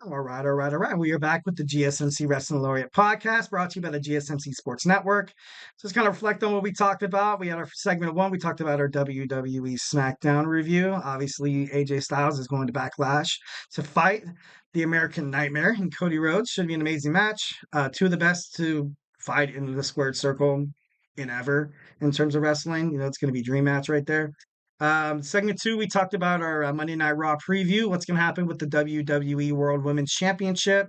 All right. We are back with the GSMC Wrestling Laureate Podcast, brought to you by the GSMC Sports Network. Just kind of reflect on what we talked about. We had our segment one. We talked about our WWE SmackDown review. Obviously, AJ Styles is going to Backlash to fight the American Nightmare and Cody Rhodes. Should be an amazing match. Two of the best to fight in the squared circle in ever in terms of wrestling. It's going to be dream match right there. Segment two, we talked about our Monday Night Raw preview. What's going to happen with the WWE World Women's Championship?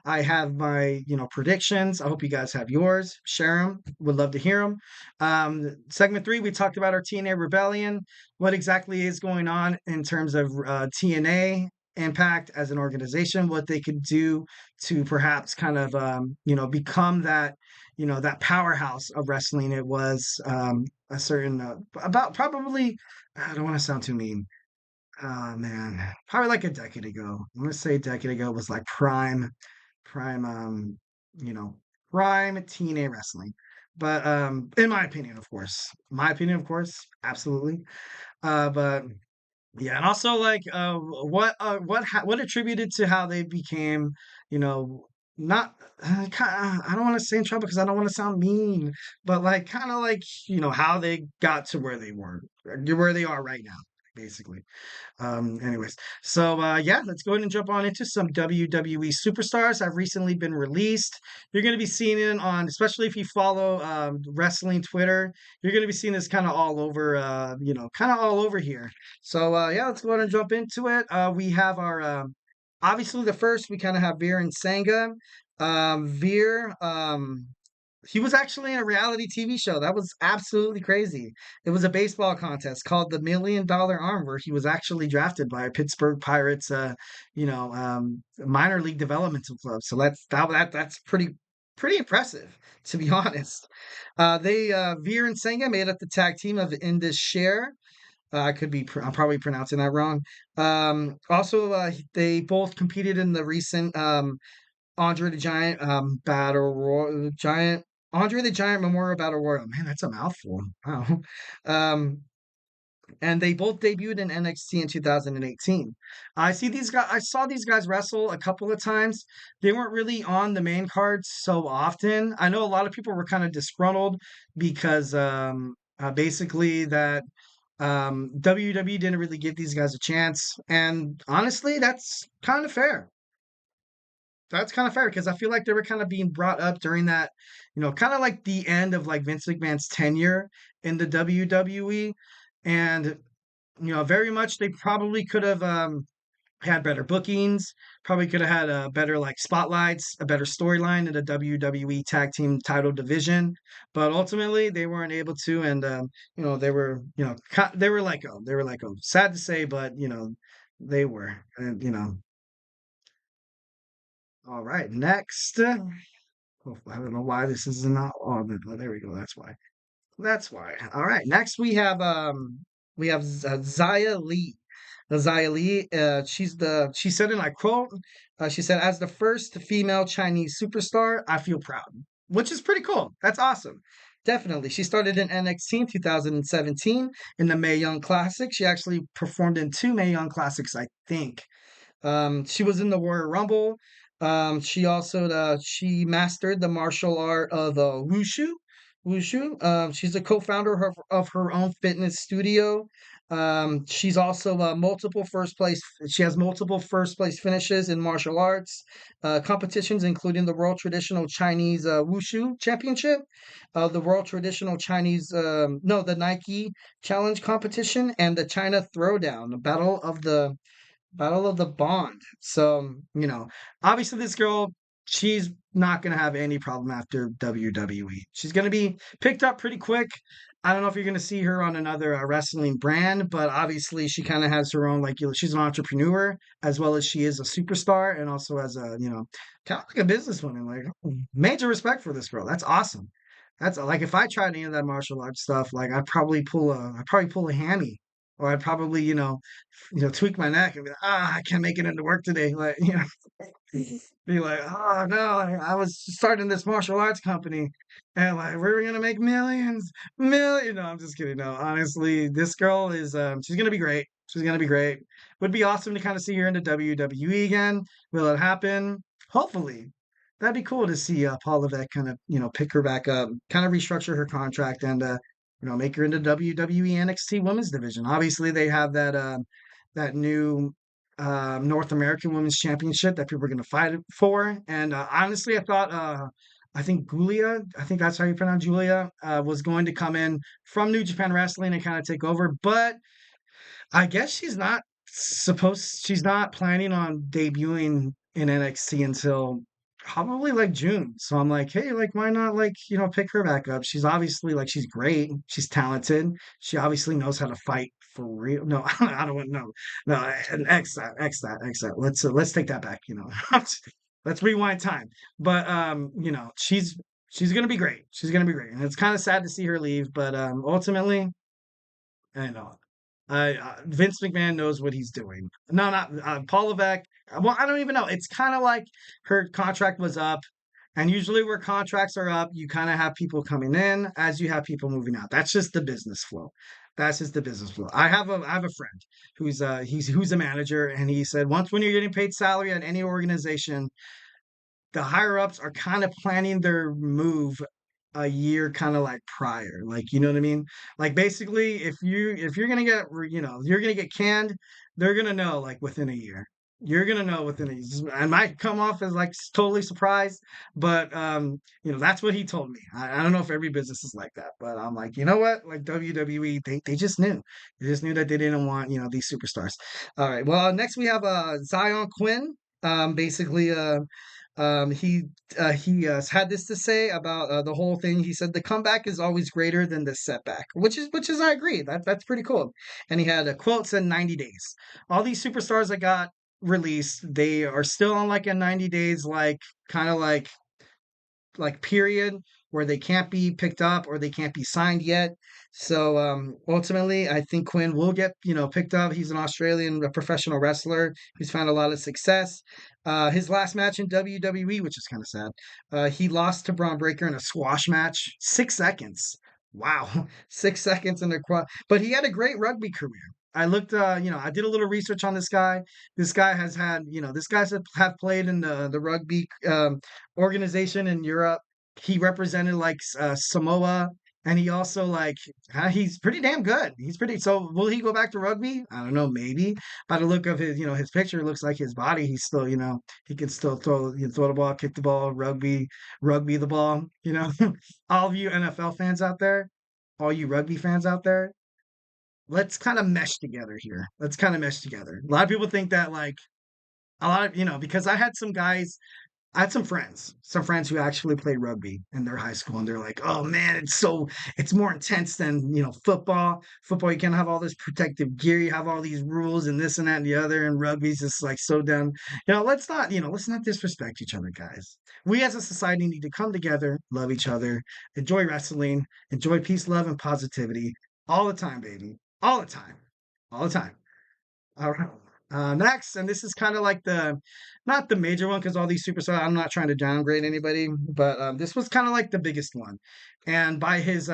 I have my, predictions. I hope you guys have yours. Share them. Would love to hear them. Segment three, we talked about our TNA Rebellion. What exactly is going on in terms of TNA Impact as an organization? What they could do to perhaps kind of, become that, that powerhouse of wrestling. It was a certain about probably I don't want to sound too mean. Oh man, probably like a decade ago. I'm gonna say a decade ago was like prime, you know, prime TNA wrestling. But in my opinion, of course, absolutely. But yeah, and also like what attributed to how they became, you know, not I don't want to say in trouble because I don't want to sound mean, but like kind of like how they got to where they are right now, basically. Anyways, so yeah, let's go ahead and jump on into some WWE superstars have recently been released. You're going to be seeing it on, especially if you follow wrestling Twitter, you're going to be seeing this kind of all over, kind of all over here. So yeah, let's go ahead and jump into it. We have our obviously the first we kind of have Veer and Sanga. Veer, he was actually in a reality TV show. That was absolutely crazy. It was a baseball contest called the $1 Million Arm, where he was actually drafted by a Pittsburgh Pirates, minor league developmental club. So that's pretty impressive, to be honest. They Veer and Senga made up the tag team of Indus Share. I'm probably pronouncing that wrong. Also, they both competed in the recent Andre the Giant Andre the Giant Memorial Battle Royal. Man, that's a mouthful. Wow. Um, and they both debuted in NXT in 2018. I saw these guys wrestle a couple of times. They weren't really on the main card so often. I know a lot of people were kind of disgruntled because basically that WWE didn't really give these guys a chance. And honestly, that's kind of fair because I feel like they were kind of being brought up during that, kind of like the end of like Vince McMahon's tenure in the WWE. And, very much they probably could have had better bookings, probably could have had a better like spotlights, a better storyline in the WWE tag team title division. But ultimately they weren't able to. And, they were like, oh, sad to say, but, they were. And, all right, next. Oh, I don't know why this is not on. Oh, there we go. That's why. That's why. All right. Next we have Xia Li. Xia Li. She said, and I quote, she said, "As the first female Chinese superstar, I feel proud," which is pretty cool. That's awesome. Definitely. She started in NXT in 2017 in the Mae Young Classic. She actually performed in two Mae Young Classics, I think. She was in the Royal Rumble. She mastered the martial art of wushu. Wushu. She's a co-founder of her own fitness studio. She's also multiple first place. She has multiple first place finishes in martial arts competitions, including the World Traditional Chinese Wushu Championship, the World Traditional Chinese no, the Nike Challenge competition, and the China Throwdown, the Battle of the Bond. So, obviously this girl, she's not going to have any problem after WWE. She's going to be picked up pretty quick. I don't know if you're going to see her on another wrestling brand, but obviously she kind of has her own, like, she's an entrepreneur as well as she is a superstar and also as a, kind of like a businesswoman. Like, major respect for this girl. That's awesome. That's like if I tried any of that martial arts stuff, like I'd probably pull a hammy, or I'd probably, tweak my neck and be like, I can't make it into work today. Like, be like, oh no, I was starting this martial arts company and like we were gonna make millions, million. No, I'm just kidding. No, honestly, this girl is she's gonna be great. She's gonna be great. would be awesome to kind of see her in the WWE again. Will it happen? Hopefully. That'd be cool to see Paul Levesque kind of, pick her back up, kind of restructure her contract and make her into WWE NXT Women's Division. Obviously, they have that new North American Women's Championship that people are going to fight for. And honestly, I think Julia, I think that's how you pronounce Julia, was going to come in from New Japan Wrestling and kind of take over. But I guess she's not planning on debuting in NXT until probably like June. So I'm like, hey, like why not like, pick her back up? She's obviously like she's great. She's talented. She obviously knows how to fight for real. No, I don't want no, and X that. Let's take that back, Let's rewind time. But she's gonna be great. She's gonna be great. And it's kind of sad to see her leave, but ultimately, I know. Vince McMahon knows what he's doing. No, not Paul Levesque. Well, I don't even know. It's kind of like her contract was up, and usually where contracts are up, you kind of have people coming in as you have people moving out. That's just the business flow. That's just the business flow. I have a friend who's a manager, and he said once when you're getting paid salary at any organization, the higher ups are kind of planning their move a year kind of like prior, like you know what I mean, like basically if you're gonna get you're gonna get canned, they're gonna know like within a year. You're gonna know within a year. I might come off as like totally surprised, but that's what he told me. I don't know if every business is like that, but I'm like, you know what, like WWE, they just knew that they didn't want these superstars. All right, well, next we have Xyon Quinn. Basically he had this to say about the whole thing. He said the comeback is always greater than the setback, which is I agree. That's pretty cool. And he had a quote said 90 days. All these superstars that got released, they are still on like a 90 days, like kind of like period where they can't be picked up or they can't be signed yet. So ultimately, I think Quinn will get picked up. He's an Australian professional wrestler who's found a lot of success. His last match in WWE, which is kind of sad, he lost to Braun Breaker in a squash match, 6 seconds. Wow, 6 seconds in the quad. But he had a great rugby career. I looked, I did a little research on this guy. This guy has had, this guys have played in the rugby organization in Europe. He represented like Samoa, and he also like he's pretty damn good. He's pretty. So will he go back to rugby? I don't know. Maybe by the look of his, his picture, it looks like his body. He's still, he can still throw the ball, kick the ball, rugby the ball. All of you NFL fans out there, all you rugby fans out there, let's kind of mesh together here. Let's kind of mesh together. A lot of people think that like a lot of because I had some friends who actually played rugby in their high school, and they're like, "Oh man, it's more intense than football. Football, you can't have all this protective gear, you have all these rules and this and that and the other, and rugby's just like so done. Let's not disrespect each other, guys. We as a society need to come together, love each other, enjoy wrestling, enjoy peace, love, and positivity all the time, baby, all the time, all the time." All right. Next, and this is kind of like not the major one because all these superstars, I'm not trying to downgrade anybody, but this was kind of like the biggest one. And by his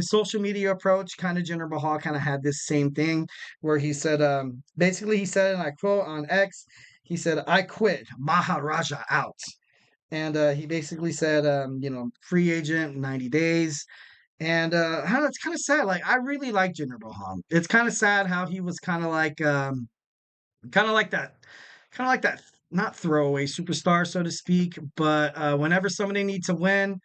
social media approach, kind of Jinder Mahal kind of had this same thing where he said, basically he said, and I quote on X, he said, "I quit, Maharaja out." And he basically said, free agent, 90 days. And I don't know, it's kind of sad. Like I really like Jinder Mahal. It's kind of sad how he was kind of like that kind of like that not throwaway superstar so to speak, but whenever somebody needs to win,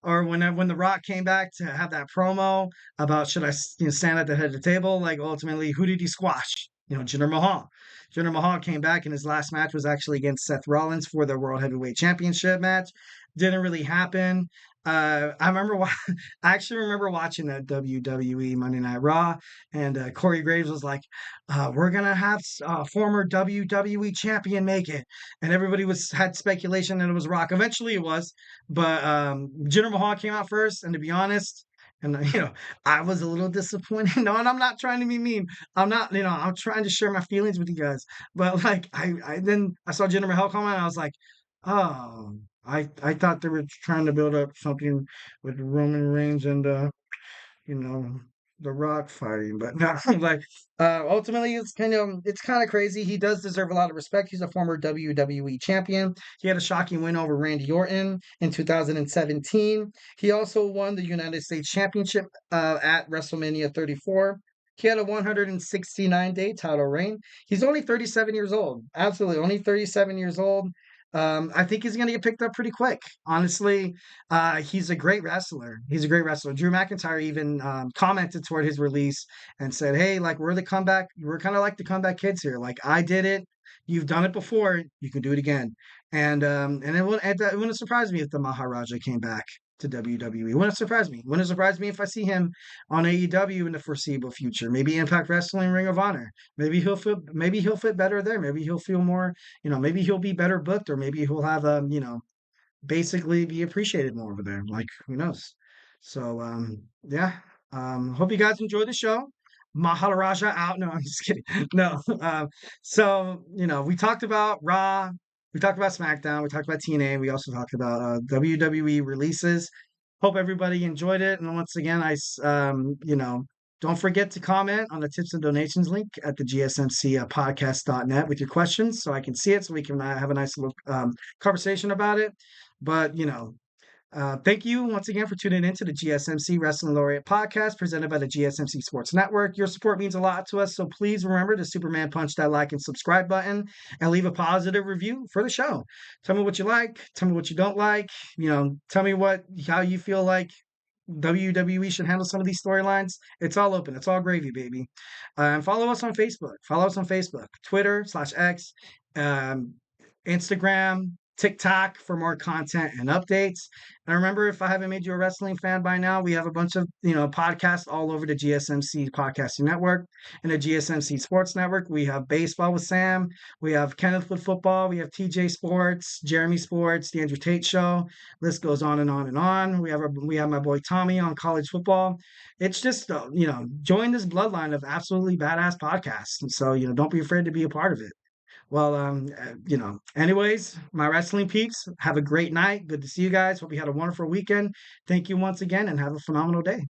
or when the Rock came back to have that promo about should I stand at the head of the table, like ultimately who did he squash? Jinder Mahal. Jinder Mahal came back, and his last match was actually against Seth Rollins for the World Heavyweight Championship match. Didn't really happen. I actually remember watching that WWE Monday Night Raw, and Corey Graves was like, "We're gonna have former WWE champion make it," and everybody had speculation that it was Rock. Eventually, it was, but Jinder Mahal came out first, and to be honest, and I was a little disappointed. No, and I'm not trying to be mean. I'm not, I'm trying to share my feelings with you guys. But like, I saw Jinder Mahal come out, and I was like, oh, I thought they were trying to build up something with Roman Reigns and you know The Rock fighting, but no, like ultimately it's kind of crazy. He does deserve a lot of respect. He's a former WWE champion. He had a shocking win over Randy Orton in 2017. He also won the United States Championship at WrestleMania 34. He had a 169-day title reign. He's only 37 years old. Absolutely, only 37 years old. I think he's going to get picked up pretty quick. Honestly, he's a great wrestler. He's a great wrestler. Drew McIntyre even commented toward his release and said, "Hey, like we're the comeback. We're kind of like the comeback kids here. Like I did it. You've done it before. You can do it again." And it wouldn't surprise me if the Maharaja came back to WWE. It wouldn't surprise me. Wouldn't surprise me if I see him on AEW in the foreseeable future. Maybe Impact Wrestling, Ring of Honor. Maybe he'll fit better there. Maybe he'll feel more. Maybe he'll be better booked, or maybe he'll have basically be appreciated more over there. Like, who knows? So, yeah. Hope you guys enjoy the show. Maharaja out. No, I'm just kidding. No. So, we talked about Raw. We talked about SmackDown. We talked about TNA. We also talked about WWE releases. Hope everybody enjoyed it. And once again, don't forget to comment on the tips and donations link at the GSMC podcast.net with your questions so I can see it so we can have a nice little conversation about it. But, thank you once again for tuning in to the GSMC Wrestling Laureate Podcast presented by the GSMC Sports Network. Your support means a lot to us, so please remember to Superman punch that like and subscribe button and leave a positive review for the show. Tell me what you like, tell me what you don't like, tell me how you feel like WWE should handle some of these storylines. It's all open. It's all gravy, baby. And follow us on Facebook. Follow us on Facebook, Twitter/X, um, Instagram, TikTok for more content and updates. And remember, if I haven't made you a wrestling fan by now, we have a bunch of podcasts all over the GSMC Podcasting Network and the GSMC Sports Network. We have Baseball with Sam. We have Kenneth with football. We have TJ Sports, Jeremy Sports, the Andrew Tate Show. List goes on and on and on. We have my boy Tommy on college football. It's just join this bloodline of absolutely badass podcasts. And so don't be afraid to be a part of it. Well, anyways, my wrestling peeps, have a great night. Good to see you guys. Hope you had a wonderful weekend. Thank you once again and have a phenomenal day.